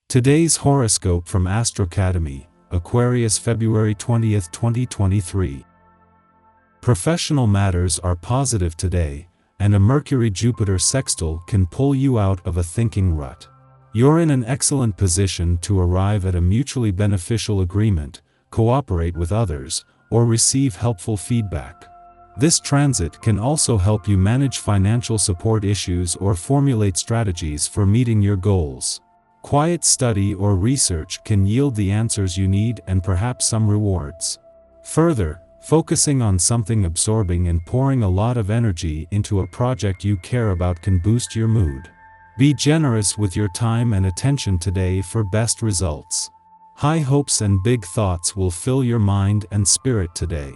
Today's horoscope from Astrocademy, Aquarius February 20th, 2023. Professional matters are positive today, and a Mercury-Jupiter sextile can pull you out of a thinking rut. You're in an excellent position to arrive at a mutually beneficial agreement, cooperate with others, or receive helpful feedback. This transit can also help you manage financial support issues or formulate strategies for meeting your goals. Quiet study or research can yield the answers you need and perhaps some rewards. Further, focusing on something absorbing and pouring a lot of energy into a project you care about can boost your mood. Be generous with your time and attention today for best results. High hopes and big thoughts will fill your mind and spirit today.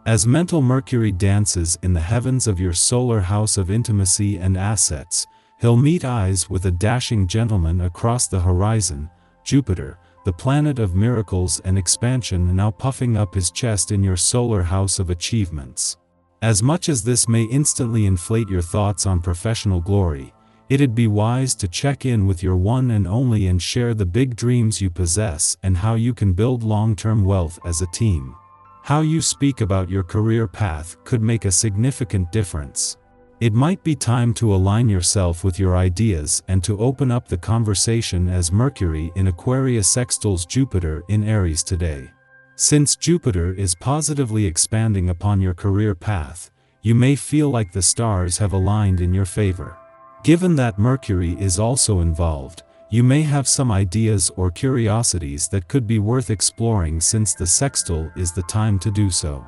As mental Mercury dances in the heavens of your solar house of intimacy and assets, he'll meet eyes with a dashing gentleman across the horizon, Jupiter, the planet of miracles and expansion, now puffing up his chest in your solar house of achievements. As much as this may instantly inflate your thoughts on professional glory, it'd be wise to check in with your one and only and share the big dreams you possess and how you can build long-term wealth as a team. How you speak about your career path could make a significant difference. It might be time to align yourself with your ideas and to open up the conversation as Mercury in Aquarius sextiles Jupiter in Aries today. Since Jupiter is positively expanding upon your career path, you may feel like the stars have aligned in your favor. Given that Mercury is also involved, you may have some ideas or curiosities that could be worth exploring, since the sextile is the time to do so.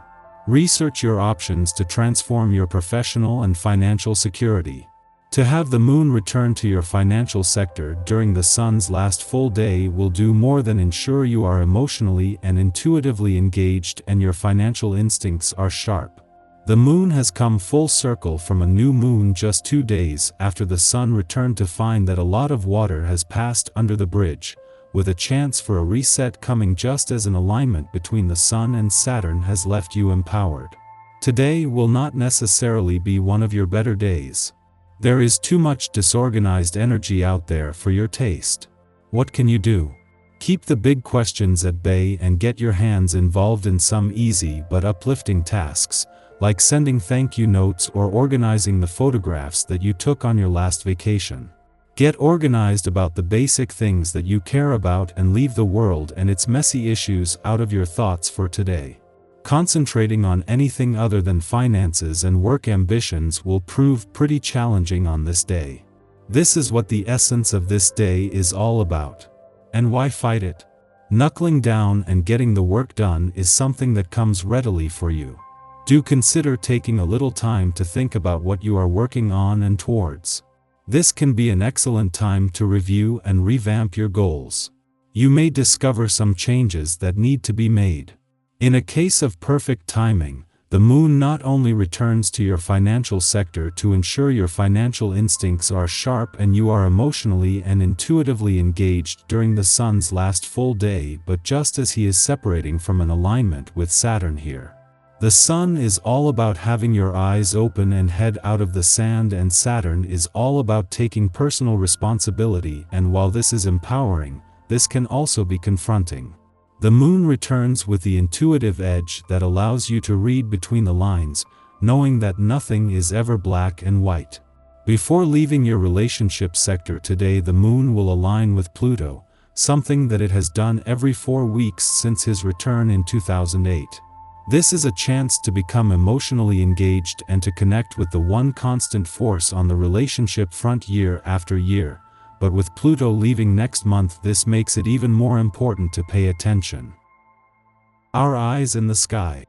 Research your options to transform your professional and financial security. To have the moon return to your financial sector during the sun's last full day will do more than ensure you are emotionally and intuitively engaged and your financial instincts are sharp. The moon has come full circle from a new moon just 2 days after the sun returned to find that a lot of water has passed under the bridge, with a chance for a reset coming just as an alignment between the Sun and Saturn has left you empowered. Today will not necessarily be one of your better days. There is too much disorganized energy out there for your taste. What can you do? Keep the big questions at bay and get your hands involved in some easy but uplifting tasks, like sending thank you notes or organizing the photographs that you took on your last vacation. Get organized about the basic things that you care about and leave the world and its messy issues out of your thoughts for today. Concentrating on anything other than finances and work ambitions will prove pretty challenging on this day. This is what the essence of this day is all about. And why fight it? Knuckling down and getting the work done is something that comes readily for you. Do consider taking a little time to think about what you are working on and towards. This can be an excellent time to review and revamp your goals. You may discover some changes that need to be made. In a case of perfect timing, the moon not only returns to your financial sector to ensure your financial instincts are sharp and you are emotionally and intuitively engaged during the sun's last full day, but just as he is separating from an alignment with Saturn here. The sun is all about having your eyes open and head out of the sand, and Saturn is all about taking personal responsibility, and while this is empowering, this can also be confronting. The moon returns with the intuitive edge that allows you to read between the lines, knowing that nothing is ever black and white. Before leaving your relationship sector today, the moon will align with Pluto, something that it has done every 4 weeks since his return in 2008. This is a chance to become emotionally engaged and to connect with the one constant force on the relationship front year after year, but with Pluto leaving next month, this makes it even more important to pay attention. Our eyes in the sky.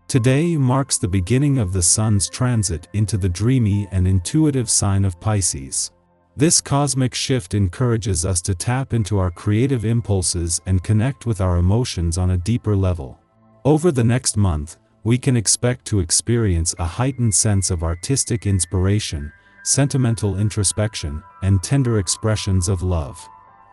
Today marks the beginning of the sun's transit into the dreamy and intuitive sign of Pisces. This cosmic shift encourages us to tap into our creative impulses and connect with our emotions on a deeper level. Over the next month, we can expect to experience a heightened sense of artistic inspiration, sentimental introspection, and tender expressions of love.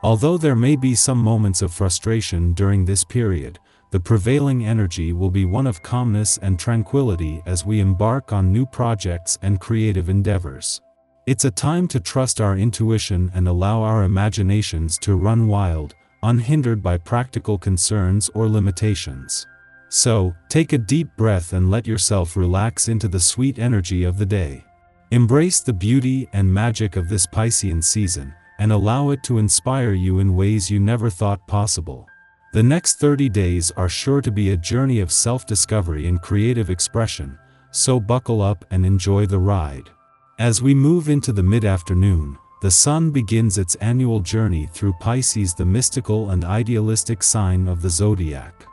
Although there may be some moments of frustration during this period, the prevailing energy will be one of calmness and tranquility as we embark on new projects and creative endeavors. It's a time to trust our intuition and allow our imaginations to run wild, unhindered by practical concerns or limitations. So, take a deep breath and let yourself relax into the sweet energy of the day. Embrace the beauty and magic of this Piscean season, and allow it to inspire you in ways you never thought possible. The next 30 days are sure to be a journey of self-discovery and creative expression, so buckle up and enjoy the ride. As we move into the mid-afternoon, the Sun begins its annual journey through Pisces, the mystical and idealistic sign of the zodiac.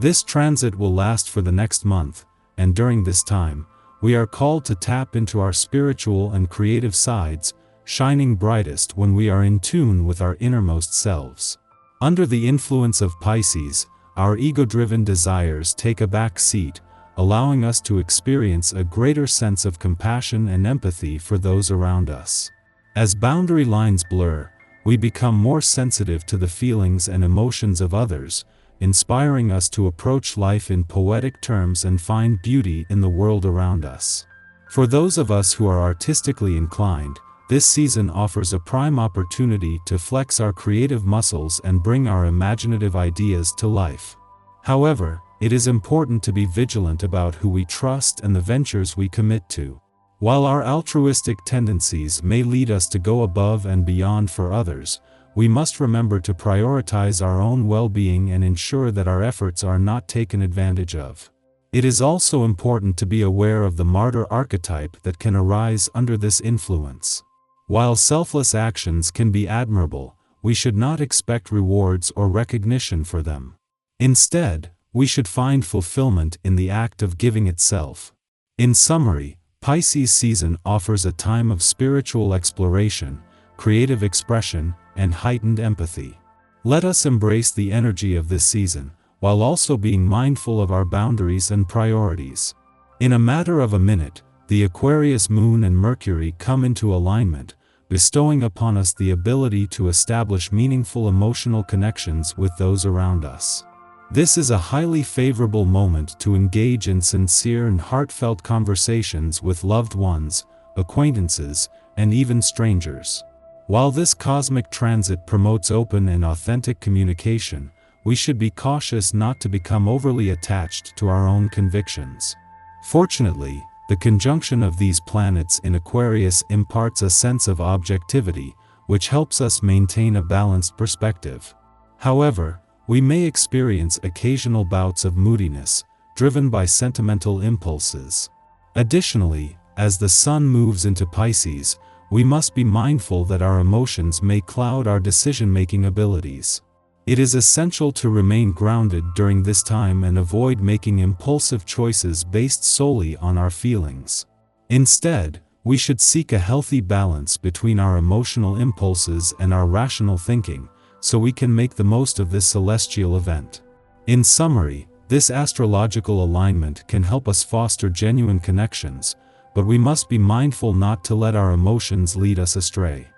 This transit will last for the next month, and during this time, we are called to tap into our spiritual and creative sides, shining brightest when we are in tune with our innermost selves. Under the influence of Pisces, our ego-driven desires take a back seat, allowing us to experience a greater sense of compassion and empathy for those around us. As boundary lines blur, we become more sensitive to the feelings and emotions of others, inspiring us to approach life in poetic terms and find beauty in the world around us. For those of us who are artistically inclined, this season offers a prime opportunity to flex our creative muscles and bring our imaginative ideas to life. However, it is important to be vigilant about who we trust and the ventures we commit to. While our altruistic tendencies may lead us to go above and beyond for others, we must remember to prioritize our own well-being and ensure that our efforts are not taken advantage of. It is also important to be aware of the martyr archetype that can arise under this influence. While selfless actions can be admirable, we should not expect rewards or recognition for them. Instead, we should find fulfillment in the act of giving itself. In summary, Pisces season offers a time of spiritual exploration, creative expression, and heightened empathy. Let us embrace the energy of this season, while also being mindful of our boundaries and priorities. In a matter of a minute, the Aquarius moon and Mercury come into alignment, bestowing upon us the ability to establish meaningful emotional connections with those around us. This is a highly favorable moment to engage in sincere and heartfelt conversations with loved ones, acquaintances, and even strangers. While this cosmic transit promotes open and authentic communication, we should be cautious not to become overly attached to our own convictions. Fortunately, the conjunction of these planets in Aquarius imparts a sense of objectivity, which helps us maintain a balanced perspective. However, we may experience occasional bouts of moodiness, driven by sentimental impulses. Additionally, as the Sun moves into Pisces, we must be mindful that our emotions may cloud our decision-making abilities. It is essential to remain grounded during this time and avoid making impulsive choices based solely on our feelings. Instead, we should seek a healthy balance between our emotional impulses and our rational thinking, so we can make the most of this celestial event. In summary, this astrological alignment can help us foster genuine connections, but we must be mindful not to let our emotions lead us astray.